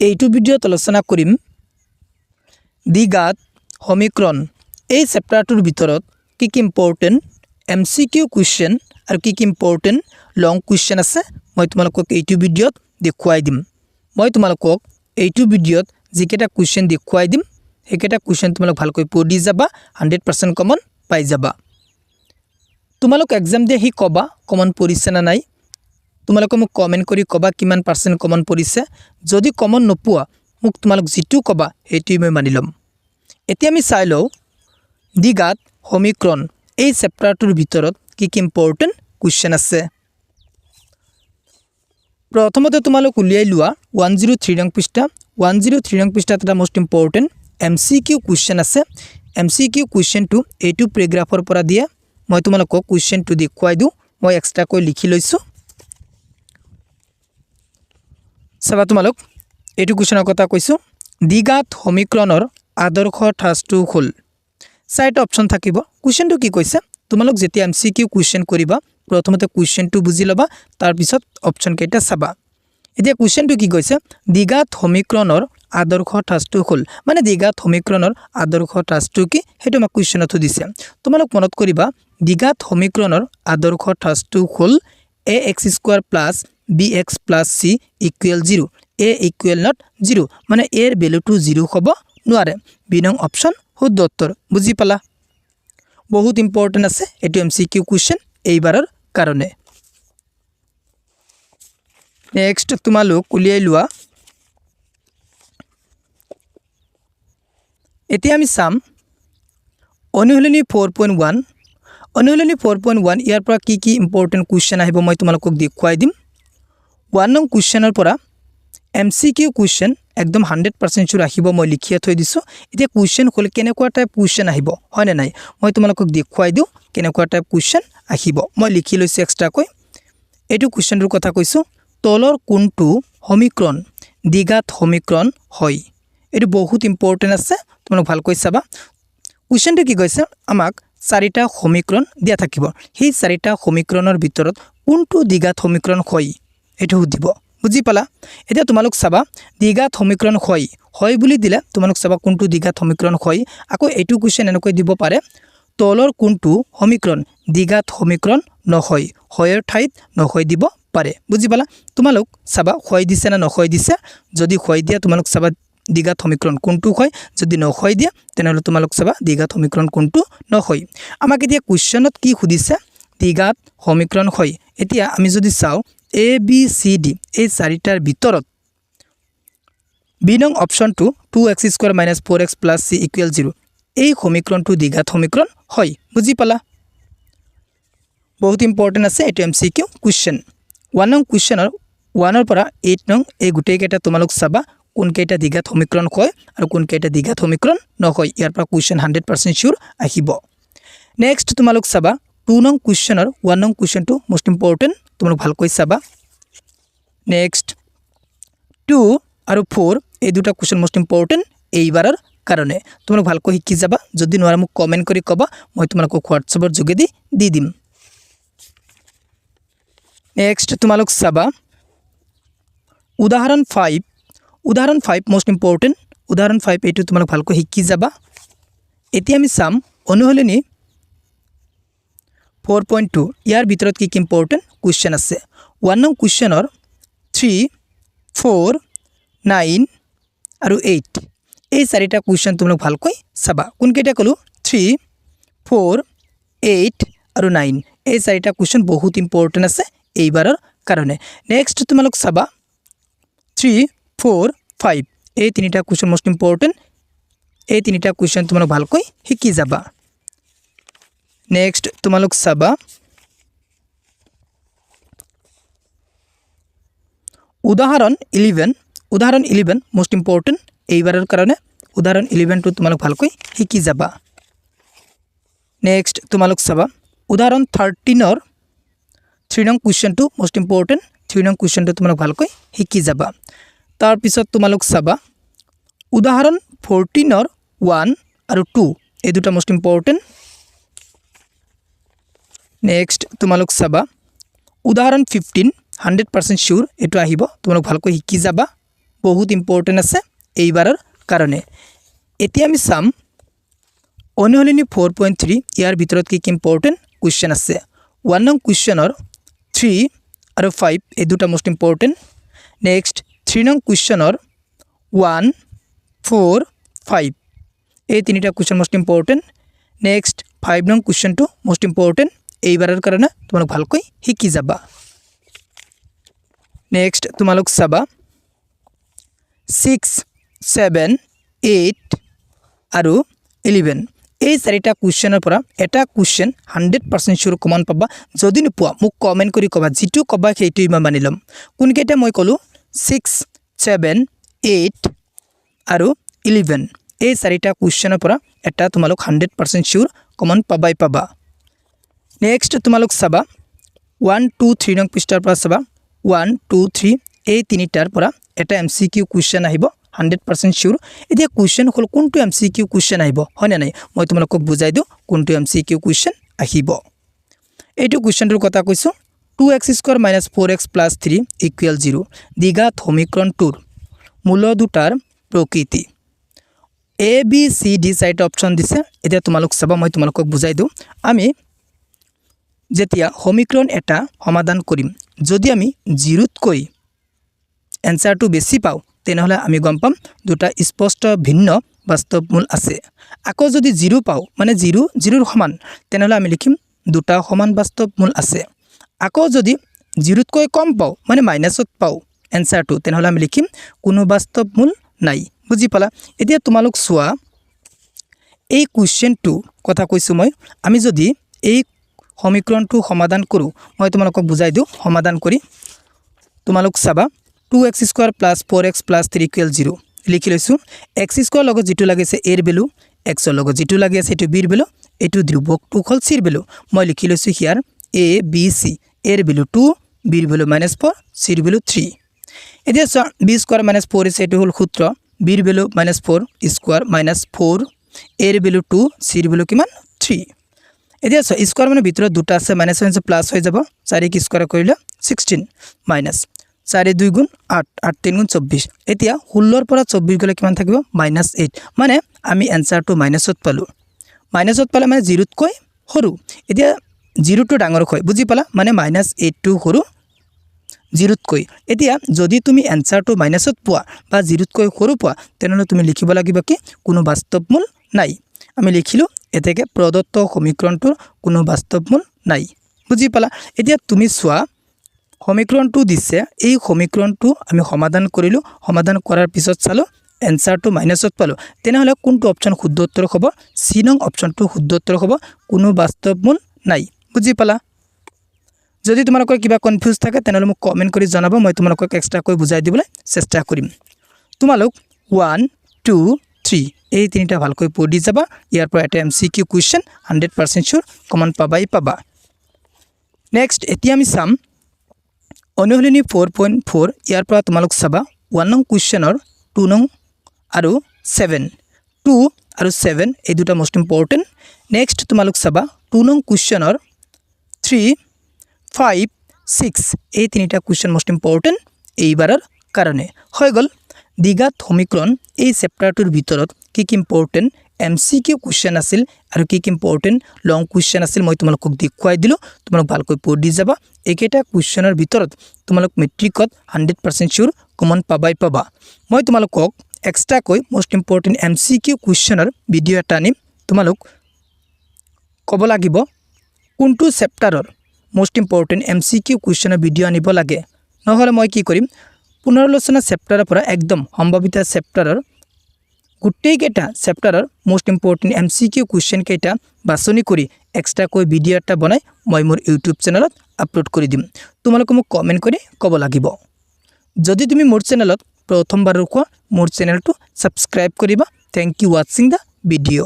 এইটো ভিডিঅ'ত আলোচনা কৰিম দ্বিঘাত সমীকৰণ এই চেপ্টাৰটোৰ ভিতৰত কি ইম্পৰ্টেন্ট MCQ কুৱেশ্যন আৰু কি ইম্পৰ্টেন্ট লং কুৱেশ্যন আছে মই তোমালোকক এইটো ভিডিঅ'ত দেখুৱাই দিম মই তোমালোকক এইটো ভিডিঅ'ত যিকেইটা কুৱেশ্যন দেখুৱাই দিম সেইকেইটা কুৱেশ্যন তোমালোক ভালকৈ পঢ়ি যাবা 100% কমন পাই যাবা তোমালোক এক্সাম দিয়ে হি কবা কমন পঢ়িছে না নাই তোমালোকে মোক কমেন্ট কৰি কবা কিমান % কমন পঢ়িছে যদি কমন নপোৱা মোক তোমালোক যেটো কবা হেতুই মই মানি লম এতিয়া আমি চাই লও দ্বিঘাত সমীকৰণ এই চেপ্টাৰটোৰ ভিতৰত কি ইম্পৰ্টেন্ট কুৱেশ্যন আছে প্ৰথমতে তোমালোক উলিয়াই লোৱা 103 নং পৃষ্ঠা 103 নং পৃষ্ঠাত এটা মোস্ট ইম্পৰ্টেন্ট MCQ কুৱেশ্যন আছে MCQ কুৱেশ্যনটো এইটো প্যাৰাগ্ৰাফৰ পৰা দিয়ে মই তোমালোকক কুৱেশ্যনটো দেখুৱাই দিও মই এক্সট্ৰা কৈ লিখি লৈছো সবা তোমালোক এইটো কুৱেশ্যনৰ কথা কৈছো দ্বিঘাত সমীকৰণৰ আদৰ্শ ঠাসটো হল চাইট অপচন থাকিব কুৱেশ্যনটো কি কৈছে তোমালোক যেতিয়া MCQ কুৱেশ্যন কৰিবা প্ৰথমতে কুৱেশ্যনটো বুজি লবা তাৰ পিছত অপচন কেইটা চাবা এতিয়া কুৱেশ্যনটো কি কৈছে দ্বিঘাত সমীকৰণৰ আদৰ্শ ঠাসটো হল মানে দ্বিঘাত সমীকৰণৰ আদৰ্শ ঠাসটো কি হেতু মই কুৱেশ্যনত দিছে তোমালোক মনত কৰিবা দ্বিঘাত সমীকৰণৰ আদৰ্শ ঠাসটো হল ax² + bx + c = 0 a = not 0 মানে a এর ভ্যালুটো 0 হ'ব নোৱাৰে বি নং অপচন শুদ্ধ উত্তৰ বুজি পালা বহুত ইম্পৰ্টেন্ট আছে এটো MCQ কুৱেশ্যন এইবাৰৰ কাৰণে নেক্সট তোমালোক উলিয়াই লোৱা এতিয়া আমি চাম অনুশীলনী 4.1 অনুশীলনী 4.1 ইয়াৰ পৰা কি ইম্পৰ্টেন্ট কুৱেশ্যন আহিব মই তোমালোকক দেখুৱাই দিম 1 নং কুৱেশ্যনৰ পৰা MCQ কুৱেশ্যন একদম 100% চুৰ আহিব মই লিখিয়া থৈ দিছো এতিয়া কুৱেশ্যন হল কেনেকুৱা টাইপ কুৱেশ্যন আহিব হয় না নাই মই তোমালোকক দেখুৱাই দিও কেনেকুৱা টাইপ কুৱেশ্যন আহিব মই লিখি লৈছো এক্সট্ৰা কৈ এটো কুৱেশ্যনৰ কথা কৈছো তলৰ কোনটো সমীকৰণ দ্বিঘাত সমীকৰণ হয় এটো বহুত ইম্পৰ্টেন্ট আছে তোমালোক ভালকৈ চাবা কুৱেশ্যনটো কি কৈছে আমাক চাৰিটা সমীকৰণ দিয়া থাকিব সেই চাৰিটা সমীকৰণৰ ভিতৰত কোনটো দ্বিঘাত সমীকৰণ হয় এটো সুধিব বুজি পালা এতিয়া তোমালোক চাবা দ্বিঘাত সমীকৰণ হয় বুলি দিলে তোমালোক চাবা কোনটো দ্বিঘাত সমীকৰণ হয় আকৌ এইটো কুৱেশ্যন এনেকৈ দিব পাৰে তলৰ কোনটো সমীকৰণ দ্বিঘাত সমীকৰণ নহয় হয়ৰ ঠাইত নহয় দিব পাৰে বুজি পালা তোমালোক চাবা হয় দিছে না নহয় দিছে যদি হয় দিয়া তোমালোক চাবা দ্বিঘাত সমীকৰণ কোনটো হয় যদি নহয় দিয়া তেনেহলে তোমালোক চাবা দ্বিঘাত সমীকৰণ কোনটো নহয় আমাক এতিয়া কুৱেশ্যনত কি সুধিছে দ্বিঘাত সমীকৰণ হয় এতিয়া আমি যদি চাও A B C D এই চাৰিটাৰ ভিতৰত বি নং অপচনটো 2x² - 4x + c = 0 এই সমীকৰণটো দ্বিঘাত সমীকৰণ হয় বুজি পালা বহুত ইম্পৰ্টেন্ট আছে এটো MCQ কুৱেশ্যন 1 নং কুৱেশ্যনৰ 1 ৰ পৰা 8 নং এই গুটেই কেইটা তোমালোক চাবা কোন কেইটা দ্বিঘাত সমীকৰণ হয় আৰু কোন কেইটা দ্বিঘাত সমীকৰণ নহয় ইয়াৰ পৰা কুৱেশ্যন 100% সিউৰ আহিব নেক্সট তোমালোক চাবা 2 নং কুৱেশ্যনৰ 1 নং কুৱেশ্যনটো মোস্ট ইম্পৰ্টেন্ট তোমালোক ভালকৈ চাবা নেক্সট 2 আৰু 4 এই দুটা কুৱেশ্যন মোস্ট ইম্পৰ্টেন্ট এইবাৰৰ কাৰণে তোমালোক ভালকৈ শিকি যাবা যদি নোৱাৰা মোক কমেন্ট কৰি কবা মই তোমালোকক হোৱাটছএপৰ যোগেদি দি দিম নেক্সট তোমালোক চাবা উদাহৰণ 5 মোস্ট ইম্পৰ্টেন্ট উদাহৰণ 5 এইটো তোমালোক ভালকৈ শিকি যাবা এতিয়া আমি চাম অনুশীলনী 4.2 ইয়াৰ ভিতৰত কি ইম্পৰ্টেন্ট কুৱেশ্যন আছে 1 নং কুৱেশ্যনৰ 3 4 9 আৰু 8 এই চাৰিটা কুৱেশ্যন তোমালোক ভালকৈ চাবা কোন কেইটা কলো 3 4 8 আৰু 9 এই চাৰিটা কুৱেশ্যন বহুত ইম্পৰ্টেন্ট আছে এইবাৰৰ কাৰণে নেক্সট তোমালোক চাবা 3 4 5 এই তিনিটা কুৱেশ্যন মোস্ট ইম্পৰ্টেন্ট এই তিনিটা কুৱেশ্যন তোমালোক ভালকৈ শিকি যাবা নেক্সট তোমালোক চাবা উদাহৰণ 11 মোস্ট ইম্পৰ্টেন্ট এইবাৰৰ কাৰণে উদাহৰণ 11 টো তোমালোক ভালকৈ শিকি যাবা নেক্সট তোমালোক চাবা উদাহৰণ 13 ৰ 3 নং কুৱেশ্যনটো মোস্ট ইম্পৰ্টেন্ট 3 নং কুৱেশ্যনটো তোমালোক ভালকৈ শিকি যাবা তাৰ পিছত তোমালোক চাবা উদাহৰণ 14 ৰ 1 আৰু 2 এই দুটা মোস্ট ইম্পৰ্টেন্ট নেক্সট তোমালোক চাবা উদাহৰণ 15 100% sure এটো আহিব তোমালোক ভালকৈ শিকি যাবা বহুত ইম্পৰ্টেণ্ট আছে এইবাৰৰ কাৰণে এতিয়া আমি চাম অনুশীলনী 4.3 ইয়াৰ ভিতৰত কি ইম্পৰ্টেণ্ট কুৱেশ্যন আছে 1 নং কুৱেশ্যনৰ 3 আৰু 5 এই দুটা মোষ্ট ইম্পৰ্টেণ্ট নেক্সট 3 নং কুৱেশ্যনৰ 1 4 5 এই তিনিটা কুৱেশ্যন মোষ্ট ইম্পৰ্টেণ্ট নেক্সট 5 নং কুৱেশ্যনটো মোষ্ট ইম্পৰ্টেণ্ট এইবাৰৰ কাৰণে তোমালোক ভালকৈ শিকি যাবা নেক্সট তোমালোক চাবা 6 7 8 আৰু 11 এই চাৰিটা কুৱেশ্যনৰ পৰা এটা কুৱেশ্যন 100% শিওৰ কমন পাবা যদি নোপোৱা মোক কমেন্ট কৰি কবা যেটো কবা সেইটোই মই মানি লম কোনকেইটা মই কলো 6 7 8 আৰু 11 এই চাৰিটা কুৱেশ্যনৰ পৰা এটা তোমালোক 100% শিওৰ কমন পাবাই পাবা নেক্সট তোমালোক চাবা 1 2 3 নং পৃষ্ঠাৰ পৰা চাবা 1 2 3 এই তিনিটাৰ পৰা এটা এমসিকিউ কুৱেশ্যন আহিব 100% শিওৰ এতিয়া কুৱেশ্যন হল কোনটো এমসিকিউ কুৱেশ্যন আহিব হয় না নাই মই তোমালোকক বুজাই দিও কোনটো এমসিকিউ কুৱেশ্যন আহিব এইটো কুৱেশ্যনটোৰ কথা কৈছো 2x² - 4x + 3 = 0 দ্বিঘাত সমীকৰণটোৰ মূল দুটাৰ প্ৰকৃতি A B C D চাৰিটা অপচন দিছে এতিয়া তোমালোক চাবা মই তোমালোকক বুজাই দিও আমি যেতিয়া সমীকৰণ এটা সমাধান কৰিম যদি আমি 0তকৈ এনসাৰটো বেছি পাও তেনেহলে আমি গম পাম দুটা স্পষ্ট ভিন্ন বাস্তৱ মূল আছে আকৌ যদি 0 পাও মানে 0 0 সমান তেনেহলে আমি লিখিম দুটা সমান বাস্তৱ মূল আছে আকৌ যদি 0তকৈ কম পাও মানে মাইনাসত পাও এনসাৰটো তেনেহলে আমি লিখিম কোনো বাস্তৱ মূল নাই বুজি পালা এতিয়া তোমালোক চোৱা এই কুৱেশ্যনটো কথা কৈছো মই আমি যদি এই সমীকৰণটো সমাধান কৰো মই তোমালোকক বুজাই দিও সমাধান কৰি তোমালোক চাবা 2x² + 4x + 3 = 0 লিখি লৈছো x² লগত যেটো লাগিছে a ৰ ভ্যালু x ৰ লগত যেটো লাগি আছে এটো b ৰ ভ্যালু এটো ধ্ৰুৱকটো হল c ৰ ভ্যালু মই লিখি লৈছো হিয়াৰ a b c a ৰ ভ্যালু 2 b ৰ ভ্যালু -4 c ৰ ভ্যালু 3 এতিয়া b² - 4 এটো হল সূত্ৰ b ৰ ভ্যালু -4 স্কয়াৰ -4 a ৰ ভ্যালু 2 c ৰ ভ্যালু কিমান 3 এতিয়া স্কয়াৰ মানে ভিতৰত দুটা আছে মাইনাস হৈছে প্লাস হৈ যাব 4 কি স্কয়াৰ কৰিলে 16 মাইনাস 4 2 গুণ 8 8 3 গুণ 24 এতিয়া 16 ৰ পৰা 24 গলে কিমান থাকিব -8 মানে আমি এনসাৰটো মাইনাসত পালো মাইনাসত পালে মানে 0তকৈ সৰু এতিয়া 0 টো ডাঙৰ হয় বুজি পালা মানে -8 টো সৰু 0তকৈ এতিয়া যদি তুমি এনসাৰটো মাইনাসত পোৱা বা 0তকৈ সৰু পোৱা তেনেহলে তুমি লিখিব লাগিব কি কোনো বাস্তৱ মূল নাই আমি লিখিলো এতেকে প্ৰদত্ত সমীকৰণটোৰ কোনো বাস্তৱ মূল নাই বুজি পালা এতিয়া তুমি চোৱা সমীকৰণটো দিছে এই সমীকৰণটো আমি সমাধান কৰিলো সমাধান কৰাৰ পিছত চালো এনসাৰটো মাইনাসত পালো তেনেহলে কোনটো অপচন শুদ্ধ উত্তৰ হ'ব সি নং অপচনটো শুদ্ধ উত্তৰ হ'ব কোনো বাস্তৱ মূল নাই বুজি পালা যদি তোমালোকৰ কিবা কনফিউজ থাকে তেনেহলে মোক কমেন্ট কৰি জনাবা মই তোমালোকক এক্সট্ৰা কৈ বুজাই দিবলৈ চেষ্টা কৰিম তোমালোক 1 2 3 এই তিনিটা ভালকৈ পঢ়ি যাবা ইয়াৰ পৰা এটা এমসিকিউ কুৱেশ্যন 100% শিওৰ কমন পাবাই পাবা নেক্সট এতিয়া আমি চাম অনুশীলনী 4.4 ইয়াৰ পৰা তোমালোক চাবা 1 নং কুৱেশ্যনৰ 2 নং আৰু 7 2 আৰু 7 এই দুটা মোষ্ট ইম্পৰ্টেন্ট নেক্সট তোমালোক চাবা 2 নং কুৱেশ্যনৰ 3 5 6 এই তিনিটা কুৱেশ্যন মোষ্ট ইম্পৰ্টেন্ট এইবাৰৰ কাৰণে হৈ গল দ্বিঘাত সমীকৰণ এই চেপ্টাৰটোৰ ভিতৰত কি ইম্পৰ্টেন্ট এমসিকিউ কুৱেশ্যন আছিল আৰু কি ইম্পৰ্টেন্ট লং কুৱেশ্যন আছিল মই তোমালোকক দেখুৱাই দিলো তোমালোক ভালকৈ পঢ়ি যাবা একেটা কুৱেশ্যনৰ ভিতৰত তোমালোক মেট্ৰিকত 100% শিওৰ কমন পাবাই পাবা মই তোমালোকক এক্সট্ৰা কৈ মোষ্ট ইম্পৰ্টেন্ট এমসিকিউ কুৱেশ্যনৰ ভিডিও এটা আনিম তোমালোক ক'ব লাগিব কোনটো চেপ্টাৰৰ মোষ্ট ইম্পৰ্টেন্ট এমসিকিউ কুৱেশ্যনৰ ভিডিও আনিব লাগে নহলে মই কি কৰিম পুনৰালোচনা চেপ্টাৰৰ পৰা একদম সম্ভাৱিত চেপ্টাৰৰ গোটেই কেটা চেপ্টাৰৰ মোষ্ট ইম্পৰ্টেন্ট এমসিকিউ কুৱেশ্যন কেটা বাছনি কৰি এক্সট্ৰা কৈ ভিডিও এটা বনাই মই মোৰ ইউটিউব চেনেলত আপলোড কৰি দিম তোমালোক মোক কমেন্ট কৰি ক'ব লাগিব যদি তুমি মোৰ চেনেলত প্ৰথমবাৰৰ কোৱা মোৰ চেনেলটো সাবস্ক্ৰাইব কৰিবা thank you watching the video